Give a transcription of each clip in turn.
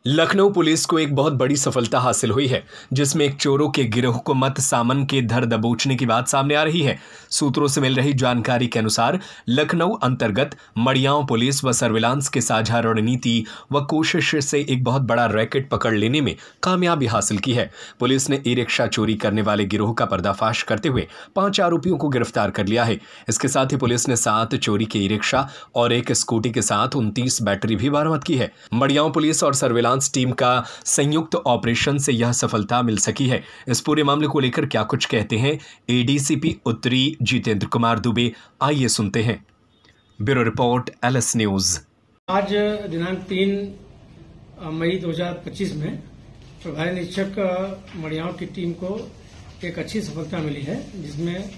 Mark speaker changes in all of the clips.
Speaker 1: Lucknow police को एक बहुत बड़ी सफलता हासिल हुई है, जिसमें एक चोरों के गिरोह को मत सामन के धर दबोचने की बात सामने आ रही है। सूत्रों से मिल रही जानकारी के अनुसार लखनऊ अंतर्गत मड़ियाओं पुलिस व सर्विलांस के साझा रणनीति व कोशिश से एक बहुत बड़ा रैकेट पकड़ लेने में कामयाबी हासिल की है। पुलिस ने ई रिक्शा चोरी करने वाले गिरोह का पर्दाफाश करते हुए 5 आरोपियों को गिरफ्तार कर लिया है। इसके साथ ही पुलिस ने 7 चोरी के ई रिक्शा और एक स्कूटी के साथ 29 बैटरी भी बरामद की है। मड़ियाओं पुलिस और सर्विलांस टीम का संयुक्त ऑपरेशन से यह सफलता मिल सकी है। इस पूरे मामले को लेकर क्या कुछ कहते हैं एडीसीपी उत्तरी जितेंद्र कुमार दुबे, आइए सुनते हैं। Bureau report, LS news.
Speaker 2: आज दिनांक 3 मई 2025 में प्रभारी निरीक्षक मड़ियाओं की टीम को एक अच्छी सफलता मिली है, जिसमें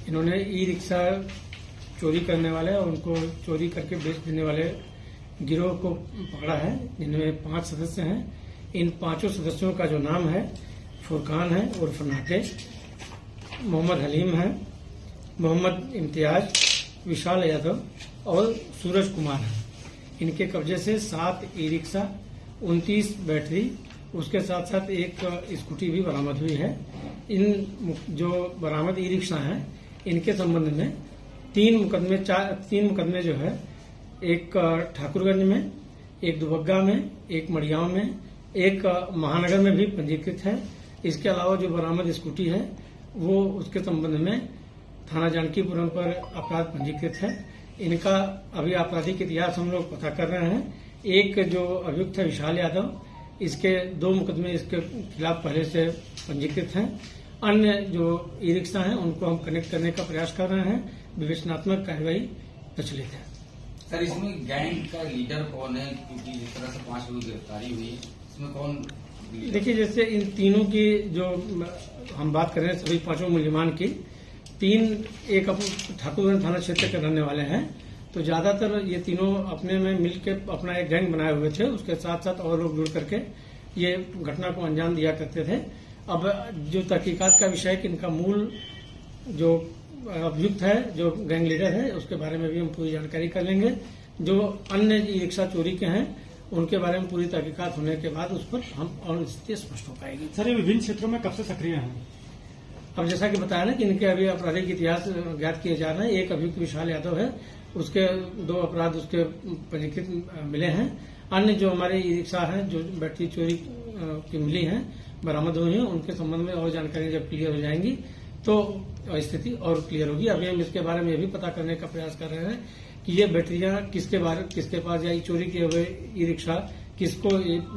Speaker 2: इन्होंने ई रिक्शा चोरी करने वाले और उनको चोरी करके बेच देने वाले गिरोह को पकड़ा है, जिनमें 5 सदस्य हैं। इन 5 सदस्यों का जो नाम है फुरकान है उर्फ नाटे, मोहम्मद हलीम है, मोहम्मद इम्तियाज, विशाल यादव और सूरज कुमार है। इनके कब्जे से 7 ई रिक्शा, 29 बैटरी, उसके साथ साथ एक स्कूटी भी बरामद हुई है। इन जो बरामद ई रिक्शा हैं, इनके संबंध में 3 मुकदमे जो है, एक ठाकुरगंज में, एक दुबग्गा में, एक मड़ियाओं में, एक महानगर में भी पंजीकृत है। इसके अलावा जो बरामद स्कूटी है वो उसके संबंध में थाना जानकीपुरम पर अपराध पंजीकृत है। इनका अभी आपराधिक इतिहास हम लोग पता कर रहे हैं। एक जो अभियुक्त है विशाल यादव, इसके 2 मुकदमे इसके खिलाफ पहले से पंजीकृत हैं। अन्य जो ई रिक्शा हैं उनको हम कनेक्ट करने का प्रयास कर रहे हैं। विवेचनात्मक कार्यवाही प्रचलित है।
Speaker 3: सर, इसमें गैंग का लीडर कौन है? क्योंकि जिस तरह से 5 लोगों की गिरफ्तारी हुई है, इसमें कौन?
Speaker 2: देखिए, जैसे इन तीनों की जो हम बात कर रहे हैं, सभी 5 मुलजिमान की, 3 एक ठाकुरगंज थाना क्षेत्र के रहने वाले हैं। तो ज्यादातर ये तीनों अपने में मिलकर अपना एक गैंग बनाए हुए थे। उसके साथ साथ और लोग जुड़ करके ये घटना को अंजाम दिया करते थे। अब जो तहकीकात का विषय है कि इनका मूल जो अभियुक्त है, जो गैंग लीडर है, उसके बारे में भी हम पूरी जानकारी कर लेंगे। जो अन्य ई रिक्शा चोरी के हैं उनके बारे में पूरी तहकीकात होने के बाद उस पर हम और स्थिति स्पष्ट हो पाएगी।
Speaker 4: सर, ये विभिन्न क्षेत्रों में कब से सक्रिय हैं?
Speaker 2: अब जैसा कि बताया ना कि इनके अभी आपराधिक इतिहास ज्ञात किए जा रहे हैं। एक अभियुक्त विशाल यादव है, उसके 2 अपराध उसके पंजीकृत मिले हैं। अन्य जो हमारे ई रिक्शा है, जो बैटरी चोरी की मिली है, बरामद हुई है, उनके संबंध में और जानकारी जब क्लियर हो जाएंगी तो स्थिति और क्लियर होगी। अभी हम इसके बारे में ये भी पता करने का प्रयास कर रहे हैं कि ये बैटरियां किसके पास या चोरी किए हुए ई रिक्शा किसको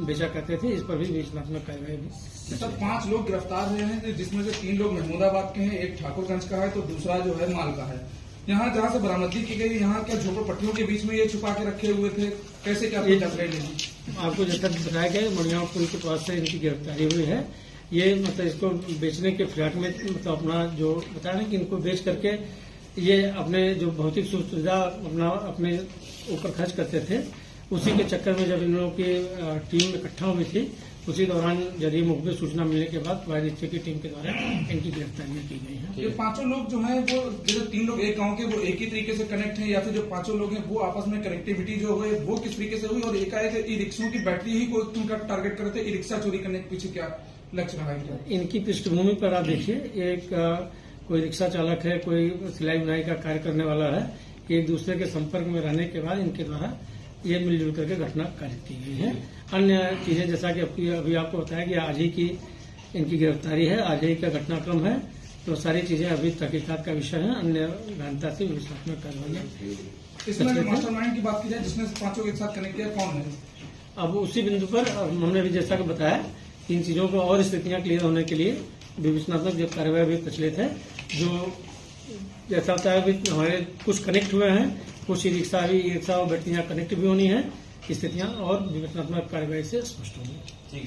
Speaker 2: बेचा करते थे, इस पर भी विवेचनात्मक कार्रवाई भी।
Speaker 5: सर, 5 लोग गिरफ्तार हुए हैं, जिसमें से 3 लोग महमूदाबाद के हैं, एक ठाकुरगंज का है तो दूसरा जो है माल का है। यहाँ जहाँ से बरामदगी की गई, यहाँ क्या झोपड़पट्टियों के बीच में ये छुपा के रखे हुए थे? कैसे क्या जानकारी मिली?
Speaker 2: आपको जैसा बताया गया, मड़ियाओं पुल के पास से इनकी गिरफ्तारी हुई है। ये मतलब इसको बेचने के फिराक में मतलब अपना जो बताया ना कि इनको बेच करके ये अपने जो भौतिक सुविधा अपने ऊपर खर्च करते थे, उसी के चक्कर में जब इन लोगों की टीम इकट्ठा हुई थी, उसी दौरान जरिए मुखबिर सूचना मिलने के बाद प्रभारी निरीक्षक की टीम के द्वारा इनकी गिरफ्तारियां की गई हैं।
Speaker 5: ये 5 लोग जो हैं, वो जो 3 लोग एक गांव के, वो एक ही तरीके से कनेक्ट हैं, या फिर जो 5 लोग हैं वो आपस में कनेक्टिविटी जो है वो किस तरीके से हुई? और एकाएक ई रिक्शों की बैटरी ही कोई उनका टारगेट करते, ई रिक्शा चोरी करने के पीछे क्या लक्ष्य रहा है?
Speaker 2: इनकी पृष्ठभूमि पर आप देखिए, एक कोई रिक्शा चालक है, कोई सिलाई बुनाई का कार्य करने वाला है। एक दूसरे के संपर्क में रहने के बाद इनके द्वारा ये मिलजुल करके घटना कारित की गई है। अन्य चीजें जैसा कि अभी आपको बताया कि आज ही की इनकी गिरफ्तारी है, आज ही का घटनाक्रम है, तो सारी चीजें अभी तहकीकात का विषय है। अन्य गहनता से विवेचनात्मक कार्रवाई।
Speaker 5: इसमें मास्टरमाइंड की बात की जाए, जिसने 5 के साथ कनेक्ट किया, कौन है?
Speaker 2: अब उसी बिंदु पर हमने भी जैसा कि बताया, इन चीजों को और स्थितियां क्लियर होने के लिए विवेचनात्मक जो कार्रवाई भी प्रचलित है। जो जैसा होता है कि हमारे कुछ कनेक्ट हुए हैं, कुछ ई रिक्शा और बैटरियां कनेक्ट भी होनी है, स्थितियां और विवेचनात्मक कार्रवाई से स्पष्ट होंगी।